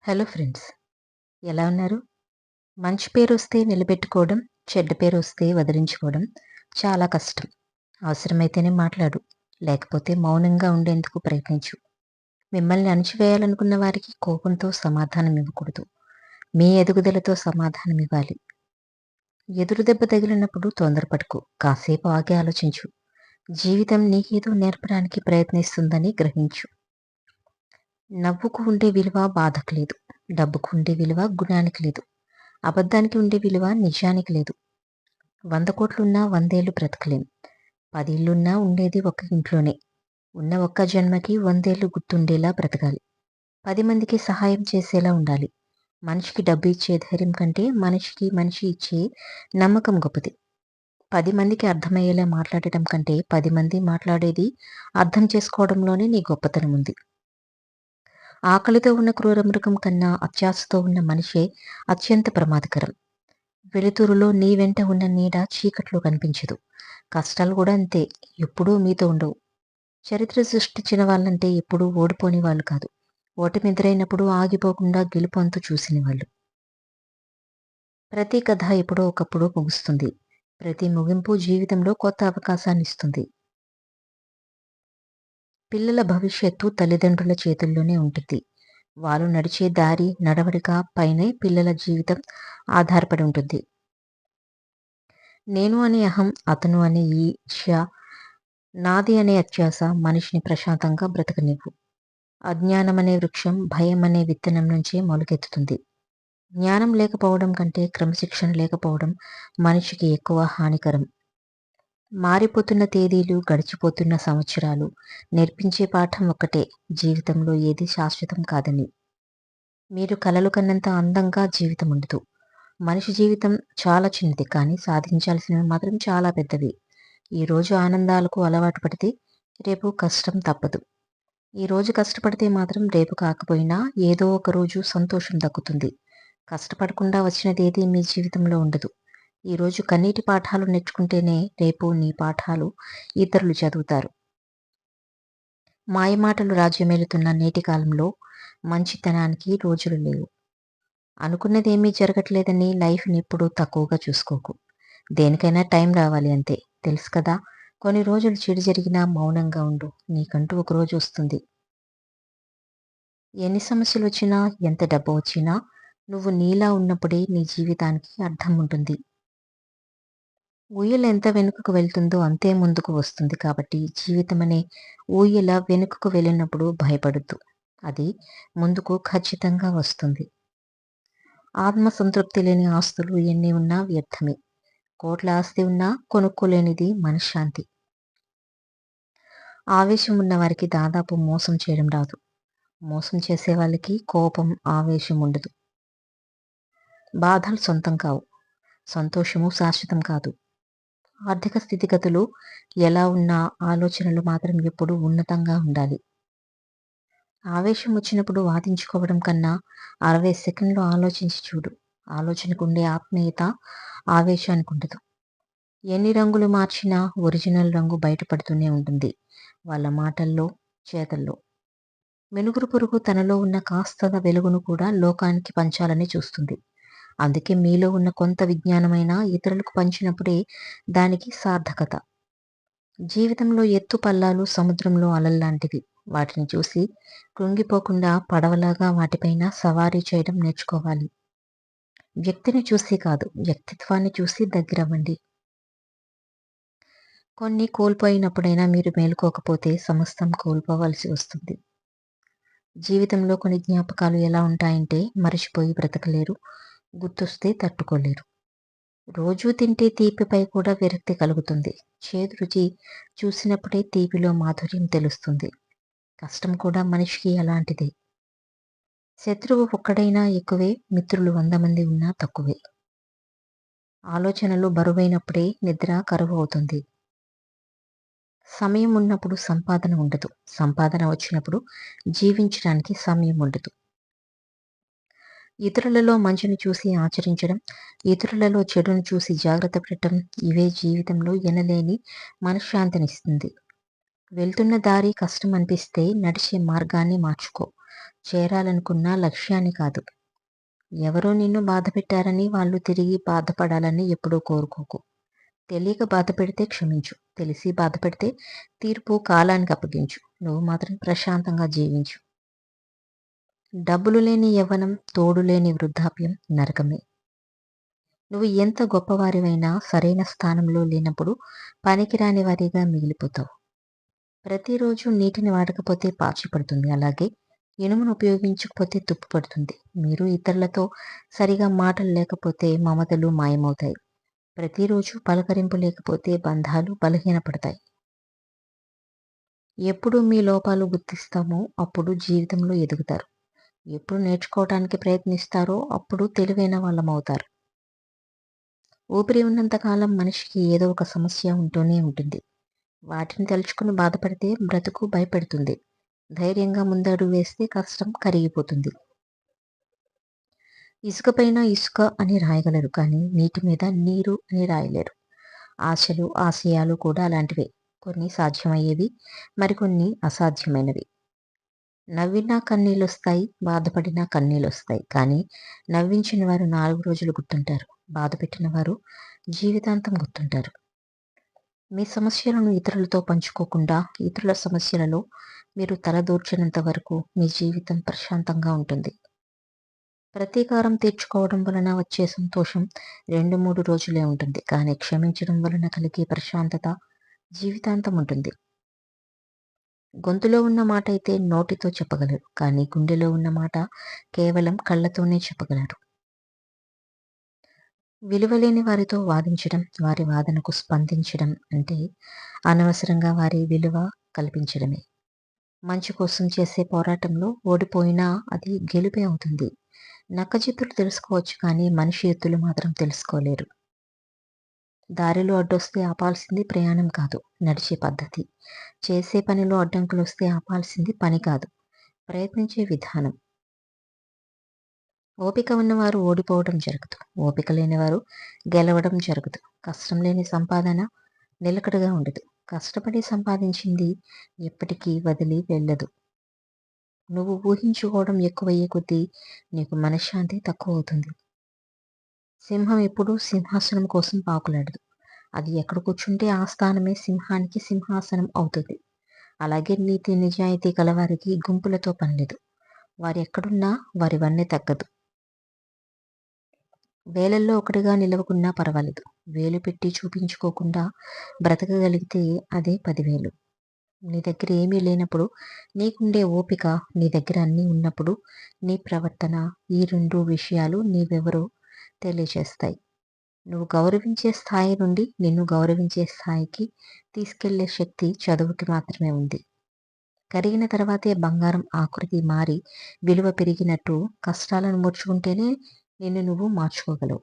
Hello friends, ఎలా ఉన్నారు? మంచి పేరొస్తే నిలబెట్టుకోవడం, చెడ్డ పేరొస్తే వదిలించుకోవడం చాలా కష్టం. అవసరమైతేనే మాట్లాడు, లేకపోతే మౌనంగా ఉండేందుకు ప్రయత్నించు. మిమ్మల్ని అణిచివేయాలనుకున్న వారికి కోపంతో సమాధానం ఇవ్వకూడదు. మీ ఎదుగుదలతో సమాధానం ఇవ్వాలి. ఎదురు దెబ్బ తగిలినప్పుడు తొందరపడకు, కాసేపు ఆగి ఆలోచించు. జీవితం నీకేదో నేర్పడానికి ప్రయత్నిస్తుందని గ్రహించు. నవ్వుకు ఉండే విలువ బాధకు లేదు. డబ్బుకు ఉండే విలువ గుణానికి లేదు. అబద్ధానికి ఉండే విలువ నిజానికి లేదు. 100 కోట్లున్నా 100 ఏళ్ళు బ్రతకలేం. 10 ఇళ్ళున్నా ఉండేది ఒక్క ఇంట్లోనే. ఉన్న ఒక్క జన్మకి 100 ఏళ్ళు గుర్తుండేలా బ్రతకాలి. 10 మందికి సహాయం చేసేలా ఉండాలి. మనిషికి డబ్బు ఇచ్చే ధైర్యం కంటే మనిషికి మనిషి ఇచ్చే నమ్మకం గొప్పది. 10 మందికి అర్థమయ్యేలా మాట్లాడటం కంటే 10 మంది మాట్లాడేది అర్థం చేసుకోవడంలోనే నీ గొప్పతనం ఉంది. ఆకలితో ఉన్న క్రూర మృగం కన్నా అత్యాశతో ఉన్న మనిషే అత్యంత ప్రమాదకరం. వెలుతురులో నీ వెంట ఉన్న నీడ చీకట్లో కనిపించదు. కష్టాలు కూడా అంతే, ఎప్పుడూ మీతో ఉండవు. చరిత్ర సృష్టించిన వాళ్ళంటే ఎప్పుడూ ఓడిపోని వాళ్ళు కాదు. ఓటమి ఎదురైనప్పుడు ఆగిపోకుండా గెలుపు అంతు చూసిన వాళ్ళు. ప్రతి కథ ఎప్పుడో ఒకప్పుడు ముగుస్తుంది. ప్రతి ముగింపు జీవితంలో కొత్త అవకాశాన్ని ఇస్తుంది. పిల్లల భవిష్యత్తు తల్లిదండ్రుల చేతుల్లోనే ఉంటుంది. వాళ్ళు నడిచే దారి, నడవడిక పైనే పిల్లల జీవితం ఆధారపడి ఉంటుంది. నేను అనే అహం, అతను అనే ఈర్ష్య, నాది అనే అత్యాస మనిషిని ప్రశాంతంగా బ్రతకనివ్వు. అజ్ఞానం అనే వృక్షం భయం అనే విత్తనం నుంచే మొలకెత్తుతుంది. జ్ఞానం లేకపోవడం కంటే క్రమశిక్షణ లేకపోవడం మనిషికి ఎక్కువ హానికరం. మారిపోతున్న తేదీలు, గడిచిపోతున్న సంవత్సరాలు నేర్పించే పాఠం ఒక్కటే: జీవితంలో ఏది శాశ్వతం కాదని. మీరు కలలు కన్నంత అందంగా జీవితం ఉండదు. మనిషి జీవితం చాలా చిన్నది, కానీ సాధించాల్సినవి మాత్రం చాలా పెద్దవి. ఈరోజు ఆనందాలకు అలవాటు పడితే రేపు కష్టం తప్పదు. ఈరోజు కష్టపడితే మాత్రం రేపు కాకపోయినా ఏదో ఒక రోజు సంతోషం దక్కుతుంది. కష్టపడకుండా వచ్చినది ఏది మీ జీవితంలో ఉండదు. ఈరోజు కన్నీటి పాఠాలు నేర్చుకుంటేనే రేపు నీ పాఠాలు ఇతరులు చదువుతారు. మాయమాటలు రాజ్యమేలుతున్న నేటి కాలంలో మంచితనానికి రోజులు లేవు. అనుకున్నది ఏమీ జరగట్లేదని లైఫ్ని ఎప్పుడూ తక్కువగా చూసుకోకు. దేనికైనా టైం రావాలి అంతే, తెలుసు కదా. కొన్ని రోజులు చెడు జరిగినా మౌనంగా ఉండు, నీకంటూ ఒక రోజు వస్తుంది. ఎన్ని సమస్యలు వచ్చినా, ఎంత డబ్బు వచ్చినా, నువ్వు నీలా ఉన్నప్పుడే నీ జీవితానికి అర్థం ఉంటుంది. ఊయల ఎంత వెనుకకు వెళ్తుందో అంతే ముందుకు వస్తుంది. కాబట్టి జీవితం అనే ఊయల వెనుకకు వెళ్ళినప్పుడు భయపడద్దు, అది ముందుకు ఖచ్చితంగా వస్తుంది. ఆత్మ సంతృప్తి లేని ఆస్తులు ఎన్ని ఉన్నా వ్యర్థమే. కోట్ల ఆస్తి ఉన్నా కొనుక్కోలేనిది మనశ్శాంతి. ఆవేశం ఉన్న వారికి దాదాపు మోసం చేయడం రాదు. మోసం చేసే వాళ్ళకి కోపం, ఆవేశం ఉండదు. బాధలు సొంతం కావు, సంతోషము శాశ్వతం కాదు. ఆర్థిక స్థితిగతులు ఎలా ఉన్నా ఆలోచనలు మాత్రం ఎప్పుడూ ఉన్నతంగా ఉండాలి. ఆవేశం వచ్చినప్పుడు వాదించుకోవడం కన్నా 60 సెకండ్లు ఆలోచించి చూడు. ఆలోచనకు ఉండే ఆత్మీయత ఆవేశానికి ఉండదు. ఎన్ని రంగులు మార్చినా ఒరిజినల్ రంగు బయటపడుతూనే ఉంటుంది, వాళ్ళ మాటల్లో, చేతల్లో. మెనుగురు పురుగు తనలో ఉన్న కాస్త వెలుగును కూడా లోకానికి పంచాలని చూస్తుంది. అందుకే మీలో ఉన్న కొంత విజ్ఞానమైన ఇతరులకు పంచినప్పుడే దానికి సార్థకత. జీవితంలో ఎత్తు పల్లాలు సముద్రంలో అలల్లాంటివి. వాటిని చూసి కృంగిపోకుండా పడవలాగా వాటిపైన సవారీ చేయడం నేర్చుకోవాలి. వ్యక్తిని చూసి కాదు, వ్యక్తిత్వాన్ని చూసి దగ్గరవ్వండి. కొన్ని కోల్పోయినప్పుడైనా మీరు మేలుకోకపోతే సమస్తం కోల్పోవలసి వస్తుంది. జీవితంలో కొన్ని జ్ఞాపకాలు ఎలా ఉంటాయంటే మరిచిపోయి బ్రతకలేరు, గుర్తొస్తే తట్టుకోలేరు. రోజూ తింటే తీపిపై కూడా విరక్తి కలుగుతుంది. చేదు రుచి చూసినప్పుడే తీపిలో మాధుర్యం తెలుస్తుంది. కష్టం కూడా మనిషికి అలాంటిదే. శత్రువు ఒక్కడైనా ఎక్కువే, మిత్రులు 100 మంది ఉన్నా తక్కువే. ఆలోచనలు బరువైనప్పుడే నిద్ర కరువు అవుతుంది. సమయం ఉన్నప్పుడు సంపాదన ఉండదు, సంపాదన వచ్చినప్పుడు జీవించడానికి సమయం ఉండదు. ఇతరులలో మంచిని చూసి ఆచరించడం, ఇతరులలో చెడును చూసి జాగ్రత్త పడటం, ఇవే జీవితంలో ఎనలేని మనశ్శాంతినిస్తుంది. వెళ్తున్న దారి కష్టం అనిపిస్తే నడిచే మార్గాన్ని మార్చుకో. చేరాలనుకున్న లక్ష్యాన్ని కాదు. ఎవరో నిన్ను బాధపెట్టారని వాళ్ళు తిరిగి బాధపడాలని ఎప్పుడూ కోరుకోకు. తెలియక బాధపెడితే క్షమించు. తెలిసి బాధపెడితే తీర్పు కాలానికి అప్పగించు. నువ్వు మాత్రం ప్రశాంతంగా జీవించు. డబ్బులు లేని యవ్వనం, తోడు లేని వృద్ధాప్యం నరకమే. నువ్వు ఎంత గొప్పవారివైనా సరైన స్థానంలో లేనప్పుడు పనికిరాని వారిగా మిగిలిపోతావు. ప్రతిరోజు నీటిని వాడకపోతే పాచి పడుతుంది. అలాగే ఇనుమును ఉపయోగించకపోతే తుప్పు పడుతుంది. మీరు ఇతరులతో సరిగా మాటలు లేకపోతే మమతలు మాయమవుతాయి. ప్రతిరోజు పలకరింపు లేకపోతే బంధాలు బలహీనపడతాయి. ఎప్పుడు మీ లోపాలు గుర్తిస్తామో అప్పుడు జీవితంలో ఎదుగుతారు. ఎప్పుడు నేర్చుకోవడానికి ప్రయత్నిస్తారో అప్పుడు తెలివైన వాళ్ళమవుతారు. ఊపిరి ఉన్నంతకాలం మనిషికి ఏదో ఒక సమస్య ఉంటూనే ఉంటుంది. వాటిని తలుచుకుని బాధపడితే బ్రతుకు భయపెడుతుంది. ధైర్యంగా ముందడుగు వేస్తే కష్టం కరిగిపోతుంది. ఇసుకపైన ఇసుక అని రాయగలరు, కానీ నీటి మీద నీరు అని రాయలేరు. ఆశలు, ఆశయాలు కూడా అలాంటివే. కొన్ని సాధ్యమయ్యేవి, మరికొన్ని అసాధ్యమైనవి. నవ్వినా కన్నీళ్ళొస్తాయి, బాధపడినా కన్నీళ్ళొస్తాయి. కానీ నవ్వించిన వారు 4 రోజులు గుర్తుంటారు. బాధ పెట్టిన వారు జీవితాంతం గుర్తుంటారు. మీ సమస్యలను ఇతరులతో పంచుకోకుండా ఇతరుల సమస్యలలో మీరు తలదూర్చినంత వరకు మీ జీవితం ప్రశాంతంగా ఉంటుంది. ప్రతీకారం తీర్చుకోవడం వలన వచ్చే సంతోషం 2-3 రోజులే ఉంటుంది. కానీ క్షమించడం వలన కలిగే ప్రశాంతత జీవితాంతం ఉంటుంది. గొంతులో ఉన్న మాట అయితే నోటితో చెప్పగలరు, కానీ గుండెలో ఉన్న మాట కేవలం కళ్ళతోనే చెప్పగలరు. విలువలేని వారితో వాదించడం, వారి వాదనకు స్పందించడం అంటే అనవసరంగా వారి విలువ కల్పించడమే. మంచి కోసం చేసే పోరాటంలో ఓడిపోయినా అది గెలుపే అవుతుంది. నక్కజిత్తులు తెలుసుకోవచ్చు, కానీ మనిషి ఎత్తులు మాత్రం తెలుసుకోలేరు. దారిలో అడ్డొస్తే ఆపాల్సింది ప్రయాణం కాదు, నడిచే పద్ధతి. చేసే పనిలో అడ్డంకులు వస్తే ఆపాల్సింది పని కాదు, ప్రయత్నించే విధానం. ఓపిక ఉన్నవారు ఓడిపోవడం జరగదు. ఓపిక లేనివారు గెలవడం జరగదు. కష్టం లేని సంపాదన నిలకడగా ఉండదు. కష్టపడి సంపాదించింది ఎప్పటికీ వదిలి వెళ్ళదు. నువ్వు ఊహించుకోవడం ఎక్కువయ్యే కొద్దీ నీకు మనశ్శాంతి తక్కువ అవుతుంది. సింహం ఎప్పుడూ సింహాసనం కోసం పాకులాడదు. అది ఎక్కడ కూర్చుంటే ఆ స్థానమే సింహానికి సింహాసనం అవుతుంది. అలాగే నీతి నిజాయితీ కలవారికి గుంపులతో పనిలేదు. వారు ఎక్కడున్నా వారి వన్నె తగ్గదు. వేలల్లో ఒకటిగా నిలవకున్నా పర్వాలేదు. వేలు పెట్టి చూపించుకోకుండా బ్రతకగలిగితే అదే 10,000. నీ దగ్గర ఏమీ లేనప్పుడు నీకుండే ఓపిక, నీ దగ్గర అన్నీ ఉన్నప్పుడు నీ ప్రవర్తన, ఈ 2 విషయాలు నీవెవరో తెలియచేస్తాయి. నువ్వు గౌరవించే స్థాయి నుండి నిన్ను గౌరవించే స్థాయికి తీసుకెళ్లే శక్తి చదువుకి మాత్రమే ఉంది. కరిగిన తర్వాతే బంగారం ఆకృతి మారి విలువ పెరిగినట్టు కష్టాలను ముడుచుకుంటేనే నిన్ను నువ్వు మార్చుకోగలవు.